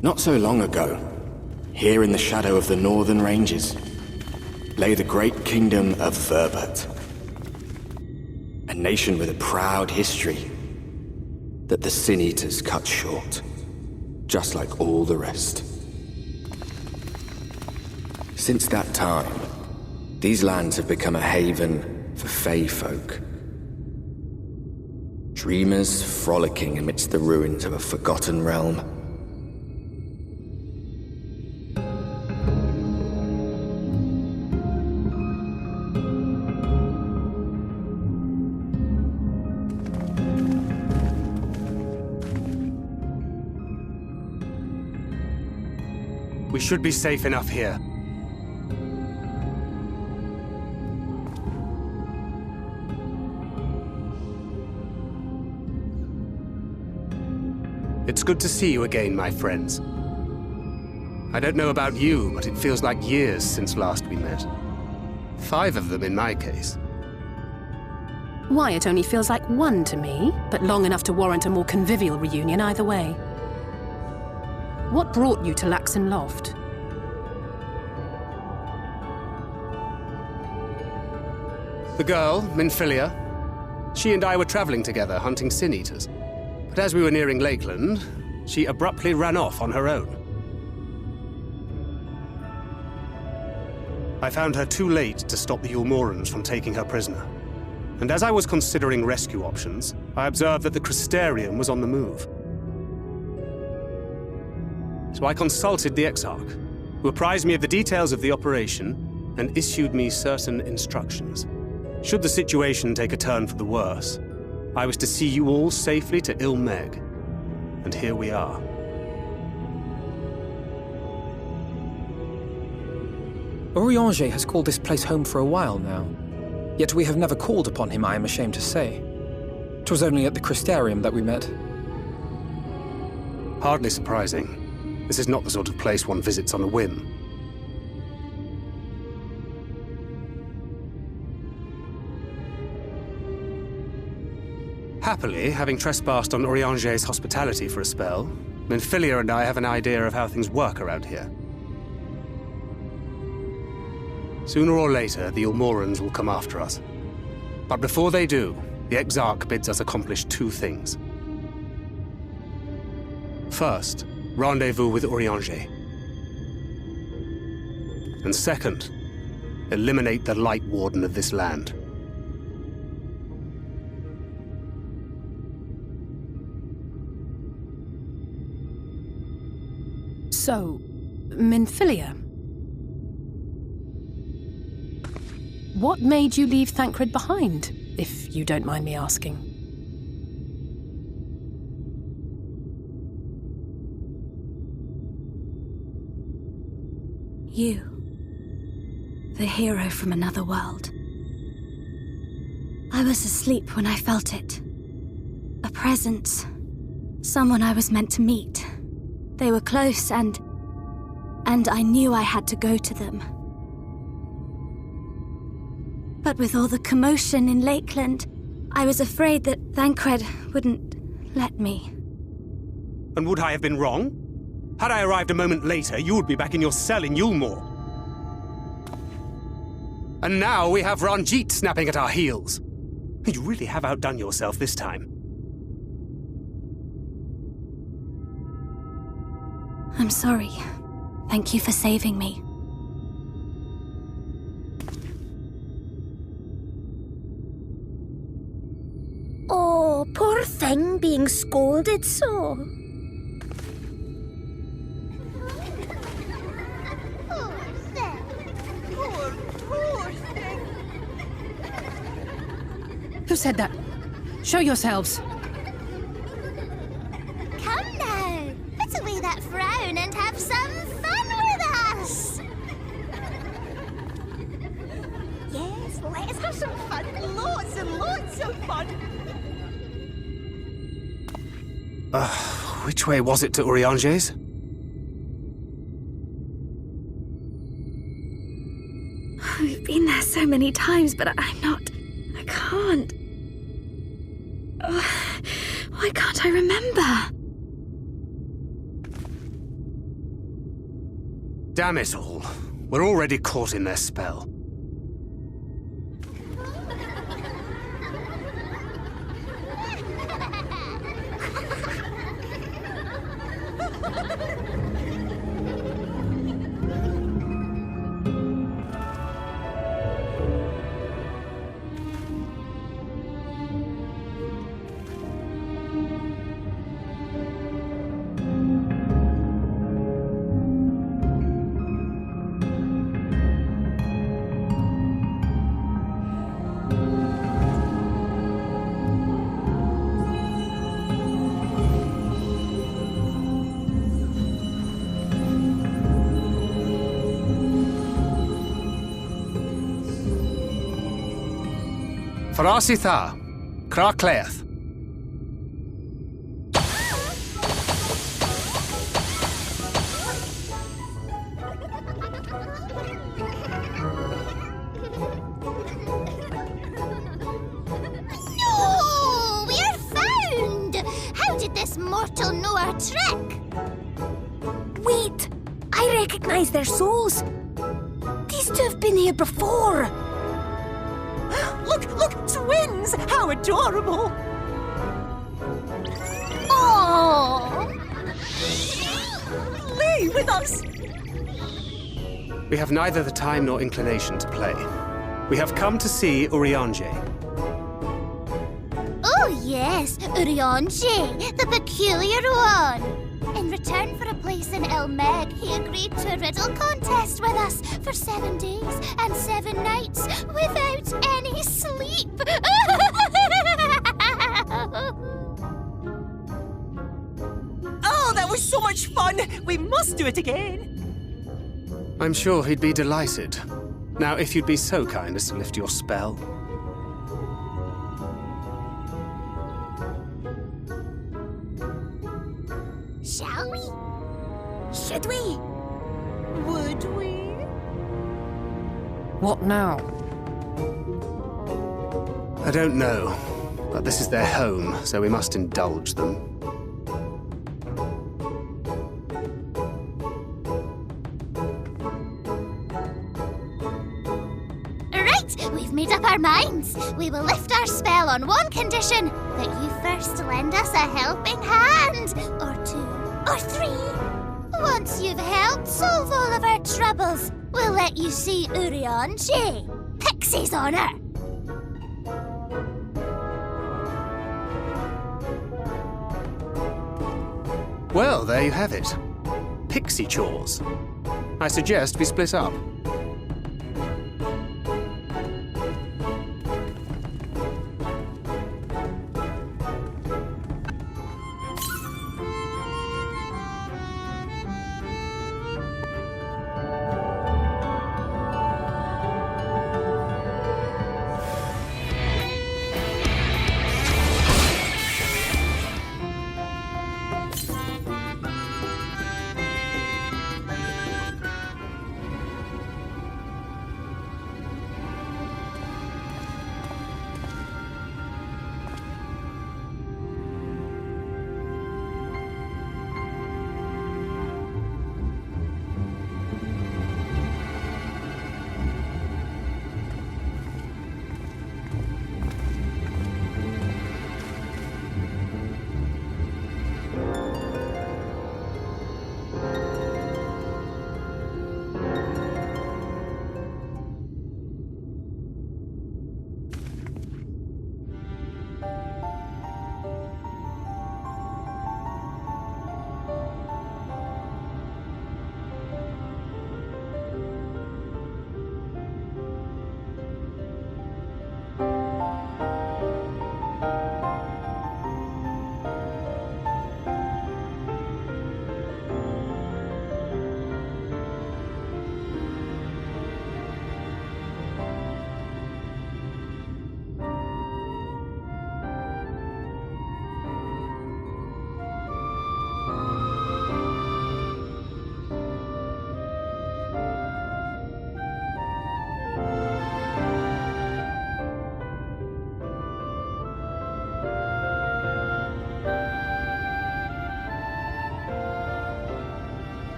Not so long ago, here in the shadow of the northern ranges, lay the great kingdom of Verbert. A nation with a proud history that the Sin Eaters cut short, just like all the rest. Since that time, these lands have become a haven for Fey folk. Dreamers frolicking amidst the ruins of a forgotten realm. We should be safe enough here. It's good to see you again, my friends. I don't know about you, but it feels like years since last we met. 5 of them in my case. Why, it only feels like 1 to me, but long enough to warrant a more convivial reunion either way. What brought you to Laxon Loft? The girl, Minfilia, she and I were traveling together, hunting Sin Eaters. But as we were nearing Lakeland, she abruptly ran off on her own. I found her too late to stop the Ulmorans from taking her prisoner. And as I was considering rescue options, I observed that the Crystarium was on the move. So I consulted the Exarch, who apprised me of the details of the operation and issued me certain instructions. Should the situation take a turn for the worse, I was to see you all safely to Ilmeg. And here we are. Urianger has called this place home for a while now. Yet we have never called upon him, I am ashamed to say. 'Twas only at the Crystarium that we met. Hardly surprising. This is not the sort of place one visits on a whim. Happily, having trespassed on Urianger's hospitality for a spell, Minfilia and I have an idea of how things work around here. Sooner or later, the Ulmorans will come after us. But before they do, the Exarch bids us accomplish 2 things. First, rendezvous with Urianger. And second, eliminate the Light Warden of this land. So, Minfilia. What made you leave Thancred behind, if you don't mind me asking? You. The hero from another world. I was asleep when I felt it. A presence. Someone I was meant to meet. They were close and I knew I had to go to them. But with all the commotion in Lakeland, I was afraid that Thancred wouldn't let me. And would I have been wrong? Had I arrived a moment later, you would be back in your cell in Yulmore. And now we have Ranjit snapping at our heels. You really have outdone yourself this time. I'm sorry. Thank you for saving me. Oh, poor thing being scolded so. Who said that? Show yourselves. Come now, put away that frown and have some fun with us. Yes, let's have some fun. Lots and lots of fun. Which way was it to Urianger's? We've been there so many times, but I can't. Why can't I remember? Damn it all. We're already caught in their spell. Farasitha, Krakleath. No! We're found! How did this mortal know our trick? Wait! I recognize their souls! These two have been here before! Look! Twins! How adorable! Oh! Lay with us! We have neither the time nor inclination to play. We have come to see Urianger. Oh yes, Urianger, the peculiar one. In return for a place in Elmeg, he agreed to a riddle contest with us for 7 days and 7 nights without any sleep. Oh, that was so much fun! We must do it again! I'm sure he'd be delighted. Now, if you'd be so kind as to lift your spell. Shall we? Should we? Would we? What now? I don't know, but this is their home, so we must indulge them. Right, we've made up our minds. We will lift our spell on one condition, that you first lend us a helping hand, or 2, or 3. Once you've helped solve all of our troubles, we'll let you see Urianger. Pixie's honor. Well, there you have it. Pixie chores. I suggest we split up.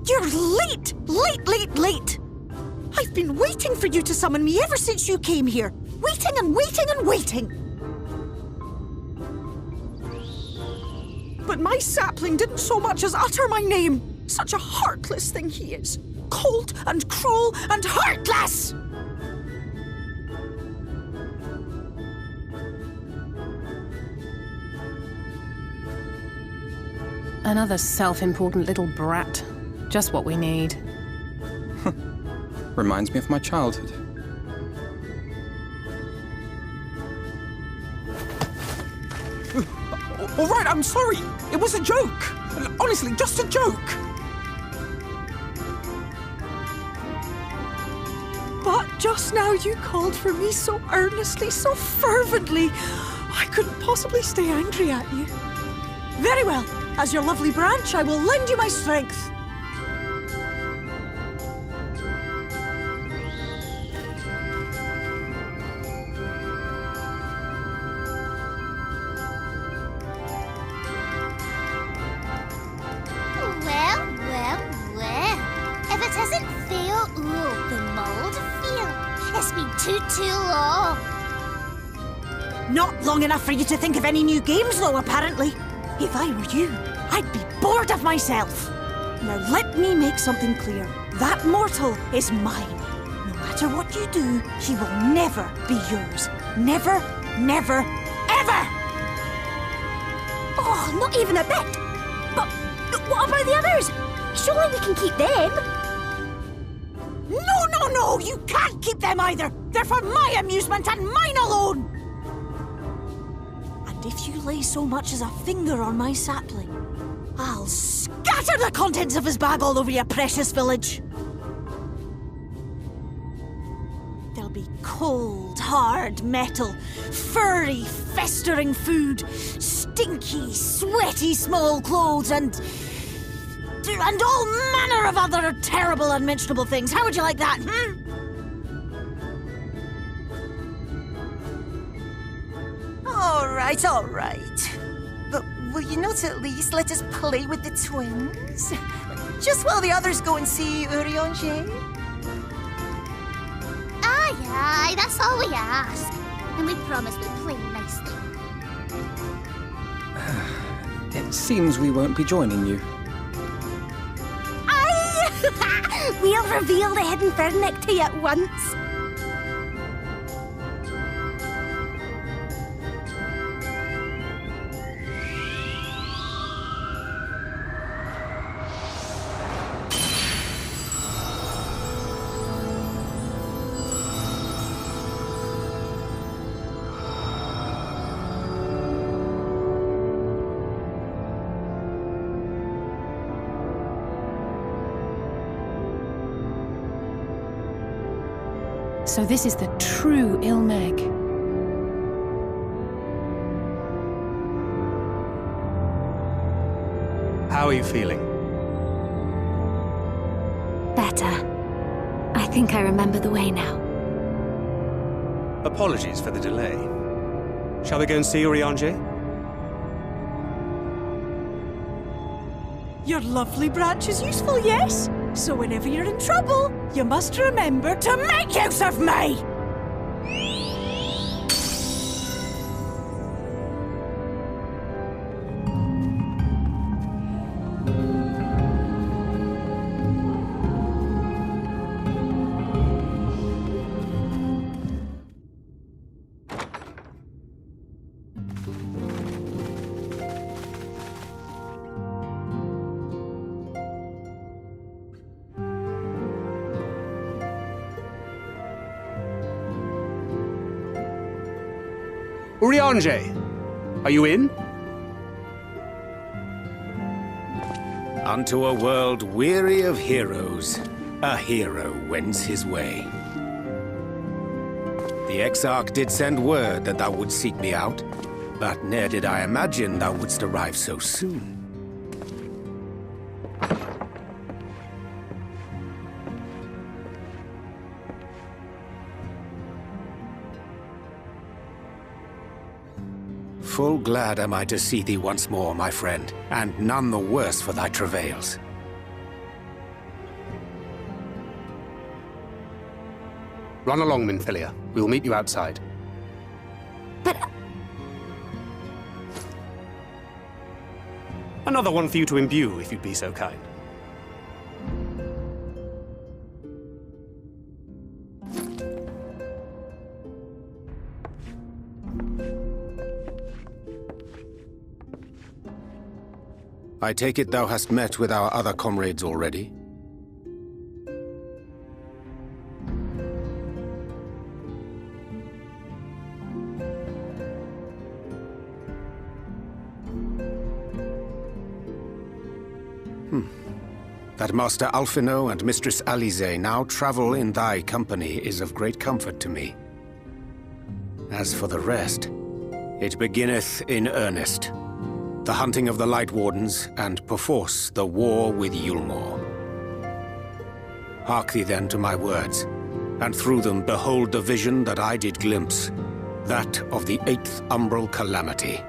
You're late! Late! I've been waiting for you to summon me ever since you came here. Waiting and waiting and waiting. But my sapling didn't so much as utter my name. Such a heartless thing he is. Cold and cruel and heartless! Another self-important little brat. Just what we need. Reminds me of my childhood. All right, I'm sorry. It was a joke. Honestly, just a joke. But just now you called for me so earnestly, so fervently. I couldn't possibly stay angry at you. Very well. As your lovely branch, I will lend you my strength. Well. If it isn't Theo, the mould feel. It's been too long. Not long enough for you to think of any new games, though, apparently. If I were you, I'd be bored of myself. Now let me make something clear. That mortal is mine. No matter what you do, he will never be yours. Never, ever! Oh, not even a bit. But what about the others? Surely we can keep them. No, you can't keep them either. They're for my amusement and mine alone. And if you lay so much as a finger on my sapling, I'll scatter the contents of his bag all over your precious village. There'll be cold, hard metal, furry, festering food, stinky, sweaty small clothes, and all manner of other terrible, unmentionable things. How would you like that, All right. But will you not at least let us play with the twins? Just while the others go and see Urianger? Aye, that's all we ask. And we promise we'll play nicely. It seems we won't be joining you. Aye! We'll reveal the hidden Fernic to you at once. So this is the true Ilmeg. How are you feeling? Better. I think I remember the way now. Apologies for the delay. Shall we go and see Urianger? Your lovely branch is useful, yes? So whenever you're in trouble, you must remember to make use of me! Urianger, are you in? Unto a world weary of heroes, a hero wends his way. The Exarch did send word that thou wouldst seek me out, but ne'er did I imagine thou wouldst arrive so soon. Full glad am I to see thee once more, my friend, and none the worse for thy travails. Run along, Minfilia. We will meet you outside. But... Another one for you to imbue, if you'd be so kind. I take it thou hast met with our other comrades already? That Master Alphino and Mistress Alize now travel in thy company is of great comfort to me. As for the rest, it beginneth in earnest. The hunting of the Light Wardens, and perforce the war with Yulmore. Hark thee then to my words, and through them behold the vision that I did glimpse, that of the 8th Umbral Calamity.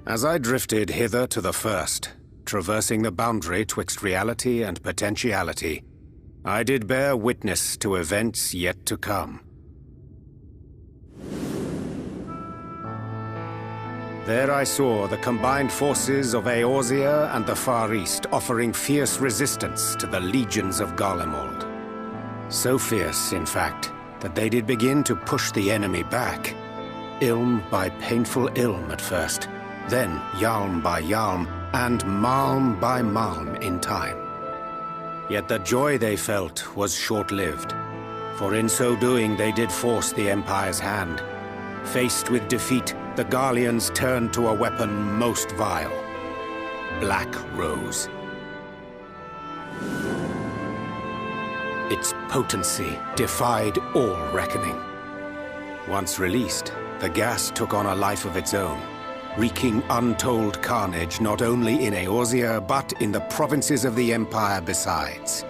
As I drifted hither to the first, traversing the boundary twixt reality and potentiality, I did bear witness to events yet to come. There I saw the combined forces of Eorzea and the Far East offering fierce resistance to the legions of Garlemald. So fierce, in fact, that they did begin to push the enemy back. Ilm by painful ilm at first, then Yalm by Yalm, and Malm by Malm in time. Yet the joy they felt was short-lived, for in so doing they did force the Empire's hand. Faced with defeat, the Garleans turned to a weapon most vile: Black Rose. Its potency defied all reckoning. Once released, the gas took on a life of its own, wreaking untold carnage not only in Eorzea, but in the provinces of the Empire besides.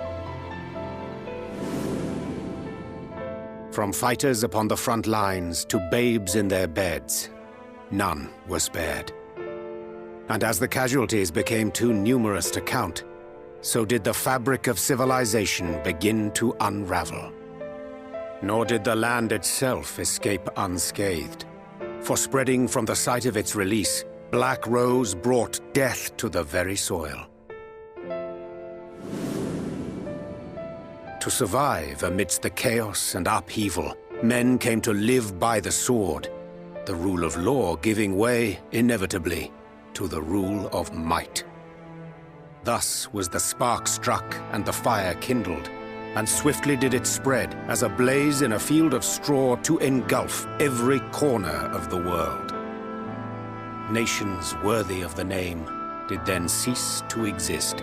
From fighters upon the front lines to babes in their beds, none were spared. And as the casualties became too numerous to count, so did the fabric of civilization begin to unravel. Nor did the land itself escape unscathed. For spreading from the site of its release, Black Rose brought death to the very soil. To survive amidst the chaos and upheaval, men came to live by the sword, the rule of law giving way, inevitably, to the rule of might. Thus was the spark struck and the fire kindled, and swiftly did it spread as a blaze in a field of straw to engulf every corner of the world. Nations worthy of the name did then cease to exist.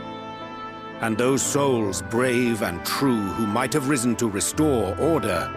And those souls brave and true who might have risen to restore order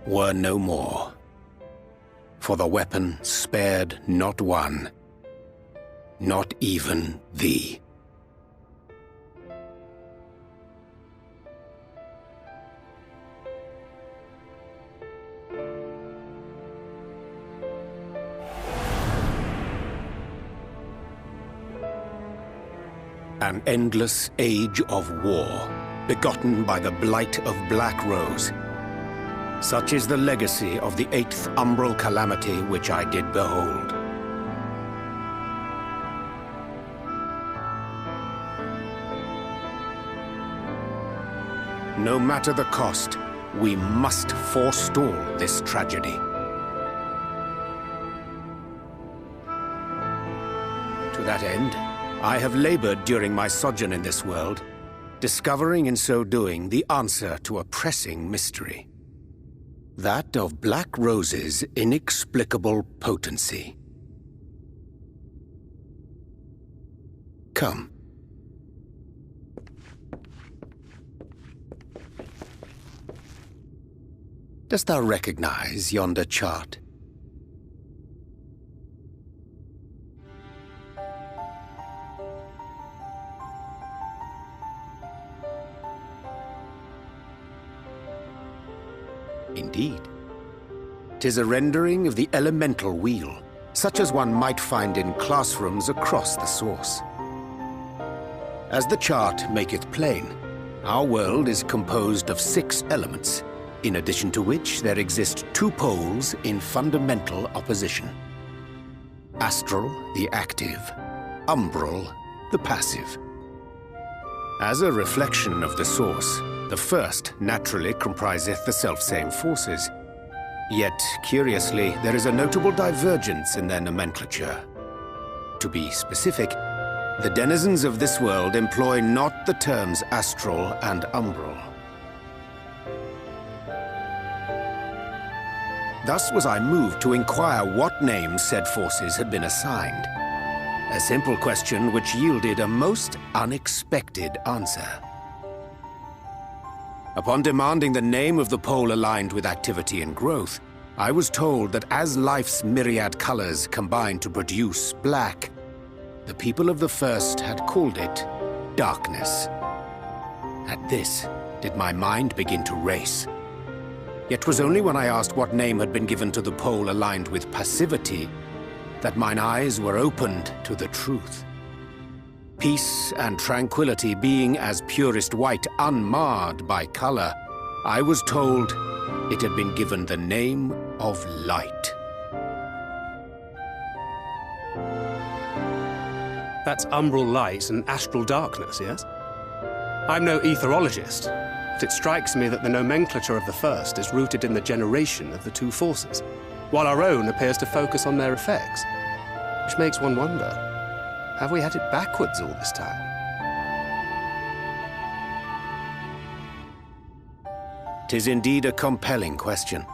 were no more. For the weapon spared not one, not even thee. An endless age of war, begotten by the blight of Black Rose. Such is the legacy of the 8th Umbral Calamity which I did behold. No matter the cost, we must forestall this tragedy. that end, I have labored during my sojourn in this world, discovering in so doing the answer to a pressing mystery. That of Black Rose's inexplicable potency. Come. Dost thou recognize yonder chart? Indeed. 'Tis a rendering of the elemental wheel, such as one might find in classrooms across the source. As the chart maketh plain, our world is composed of 6 elements, in addition to which there exist 2 poles in fundamental opposition. Astral, the active; umbral, the passive. As a reflection of the source, the first naturally compriseth the selfsame forces. Yet, curiously, there is a notable divergence in their nomenclature. To be specific, the denizens of this world employ not the terms astral and umbral. Thus was I moved to inquire what names said forces had been assigned. A simple question which yielded a most unexpected answer. Upon demanding the name of the pole aligned with activity and growth, I was told that as life's myriad colors combine to produce black, the people of the first had called it darkness. At this, did my mind begin to race. Yet 'twas only when I asked what name had been given to the pole aligned with passivity that mine eyes were opened to the truth. Peace and tranquility being as purest white, unmarred by color, I was told it had been given the name of light. That's umbral light and astral darkness, yes? I'm no etherologist, but it strikes me that the nomenclature of the first is rooted in the generation of the 2 forces, while our own appears to focus on their effects. Which makes one wonder, have we had it backwards all this time? "'Tis indeed a compelling question,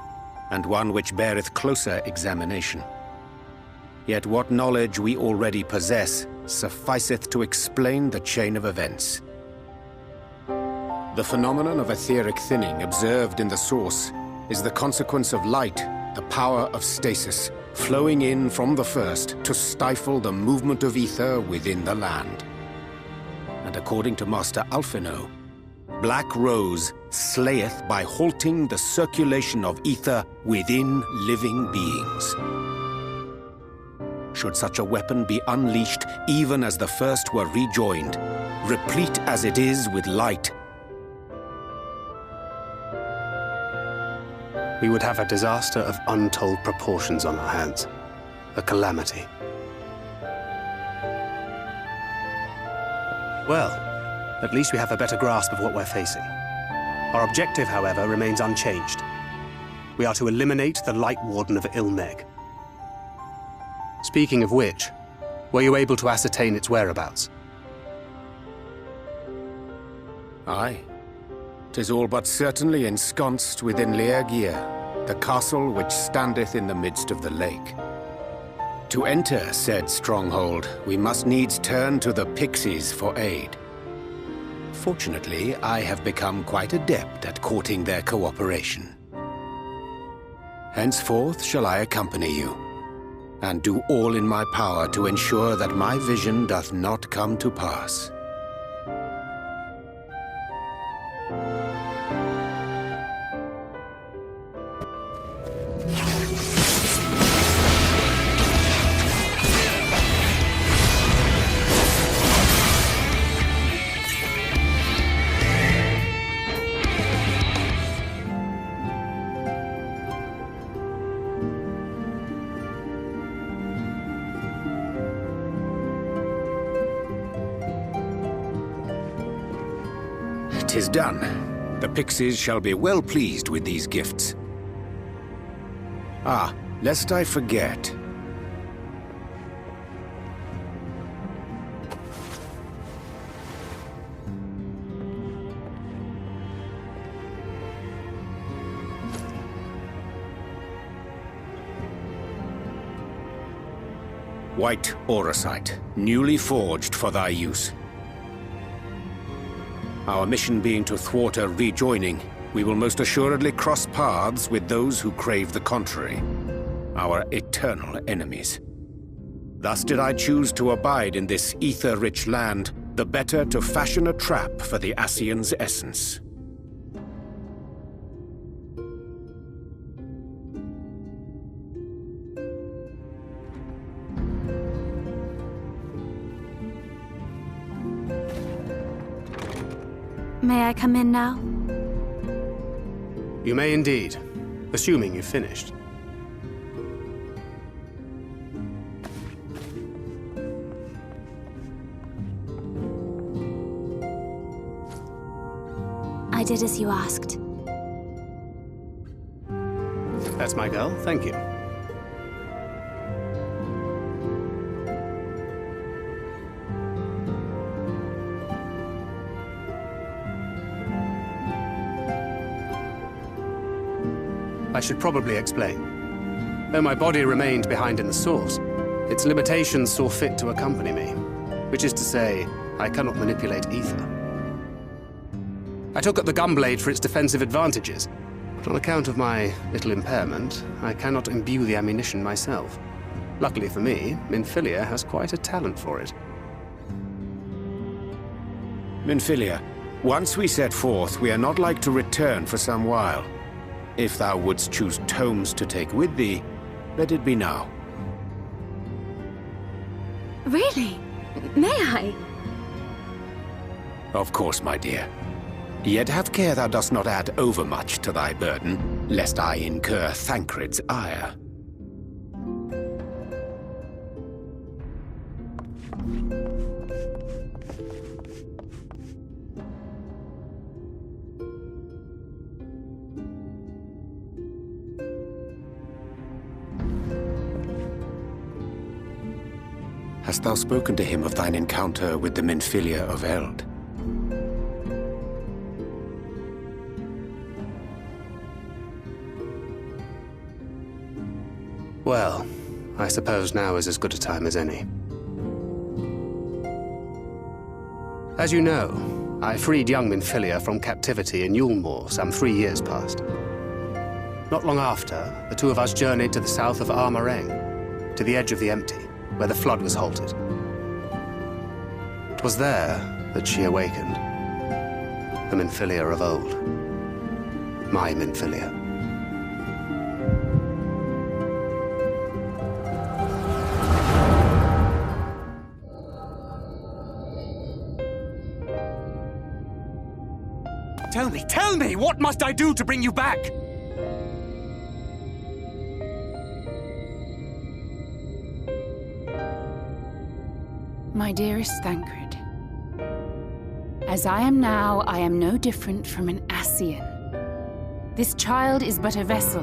and one which beareth closer examination. Yet what knowledge we already possess sufficeth to explain the chain of events. The phenomenon of etheric thinning observed in the source is the consequence of light, the power of stasis, flowing in from the first to stifle the movement of ether within the land. And according to Master Alphino, Black Rose slayeth by halting the circulation of ether within living beings. Should such a weapon be unleashed even as the first were rejoined, replete as it is with light, we would have a disaster of untold proportions on our hands. A calamity. Well, at least we have a better grasp of what we're facing. Our objective, however, remains unchanged. We are to eliminate the Light Warden of Ilmeg. Speaking of which, were you able to ascertain its whereabouts? Aye. 'Tis all but certainly ensconced within Urianger, the castle which standeth in the midst of the lake. To enter said stronghold, we must needs turn to the pixies for aid. Fortunately, I have become quite adept at courting their cooperation. Henceforth shall I accompany you, and do all in my power to ensure that my vision doth not come to pass. "'Tis done. The pixies shall be well pleased with these gifts. Ah, lest I forget. White auracite, newly forged for thy use. Our mission being to thwart a rejoining, we will most assuredly cross paths with those who crave the contrary, our eternal enemies. Thus did I choose to abide in this ether-rich land, the better to fashion a trap for the Ascian's essence. May I come in now? You may indeed, assuming you've finished. I did as you asked. That's my girl, thank you. I should probably explain. Though my body remained behind in the source, its limitations saw fit to accompany me, which is to say, I cannot manipulate ether. I took up the gunblade for its defensive advantages, but on account of my little impairment, I cannot imbue the ammunition myself. Luckily for me, Minfilia has quite a talent for it. Minfilia, once we set forth, we are not like to return for some while. If thou wouldst choose tomes to take with thee, let it be now. Really? May I? Of course, my dear. Yet have care thou dost not add overmuch to thy burden, lest I incur Thancred's ire. Hast thou spoken to him of thine encounter with the Minfilia of Eld? Well, I suppose now is as good a time as any. As you know, I freed young Minfilia from captivity in Yulmore some 3 years past. Not long after, the two of us journeyed to the south of Armareng, to the edge of the Empty, where the flood was halted. It was there that she awakened. The Minfilia of old. My Minfilia. Tell me, what must I do to bring you back? My dearest Thancred, as I am now, I am no different from an Ascian. This child is but a vessel.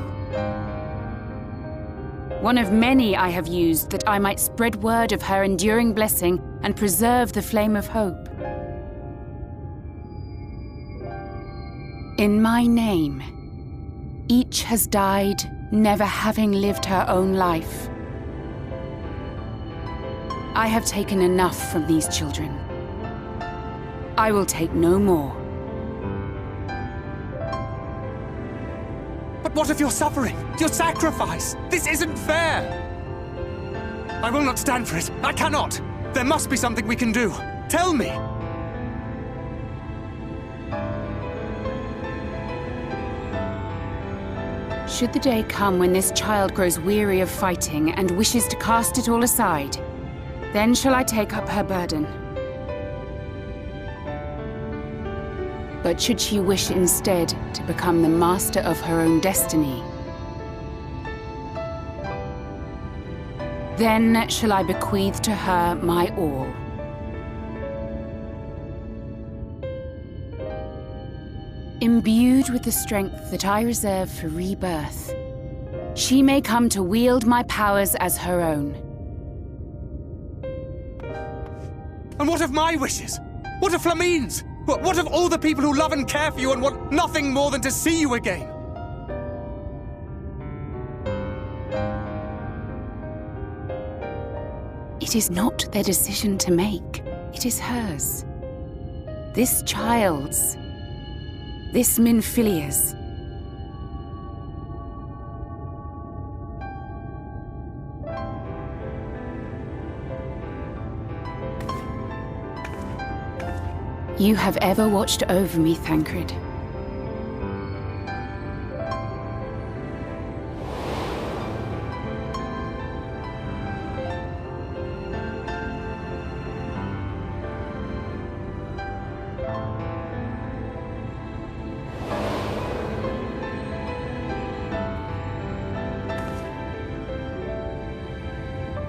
One of many I have used that I might spread word of her enduring blessing and preserve the flame of hope. In my name, each has died, never having lived her own life. I have taken enough from these children. I will take no more. But what of your suffering? Your sacrifice? This isn't fair! I will not stand for it. I cannot! There must be something we can do. Tell me! Should the day come when this child grows weary of fighting and wishes to cast it all aside, then shall I take up her burden. But should she wish instead to become the master of her own destiny, then shall I bequeath to her my all. Imbued with the strength that I reserve for rebirth, she may come to wield my powers as her own. And what of my wishes? What of Flamine's? What of all the people who love and care for you and want nothing more than to see you again? It is not their decision to make. It is hers. This child's. This Minfilia's. You have ever watched over me, Thancred.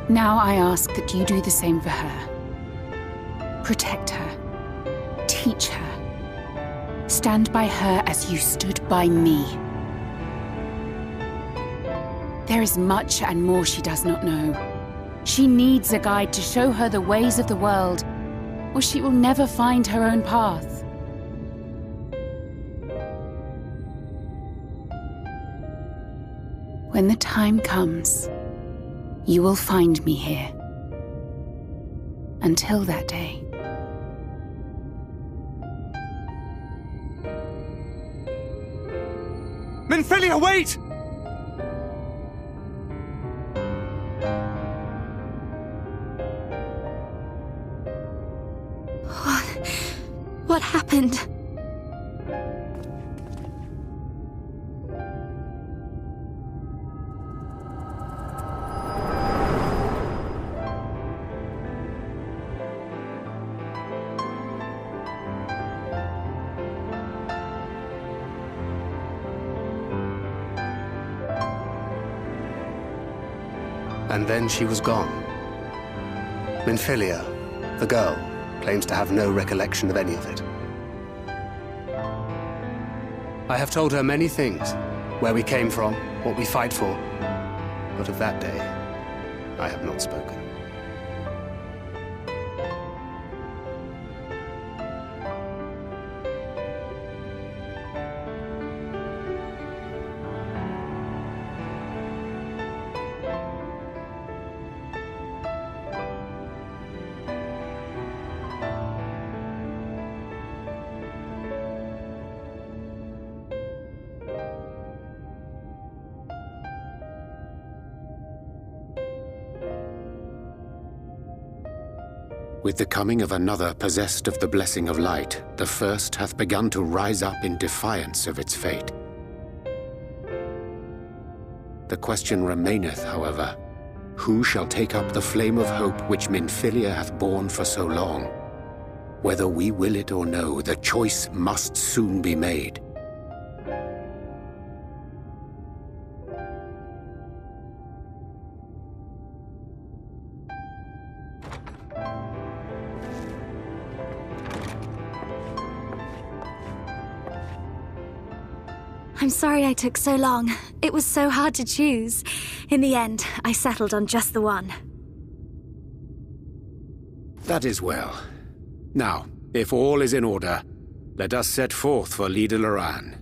Now I ask that you do the same for her. Protect her. Teach her. Stand by her as you stood by me. There is much and more she does not know. She needs a guide to show her the ways of the world, or she will never find her own path. When the time comes, you will find me here. Until that day. Minfilia, wait! What happened? And then she was gone. Minfilia, the girl, claims to have no recollection of any of it. I have told her many things, where we came from, what we fight for, but of that day, I have not spoken. With the coming of another possessed of the blessing of light, the first hath begun to rise up in defiance of its fate. The question remaineth, however, who shall take up the flame of hope which Minfilia hath borne for so long? Whether we will it or no, the choice must soon be made. I'm sorry I took so long. It was so hard to choose. In the end, I settled on just the one. That is well. Now, if all is in order, let us set forth for Lida Loran.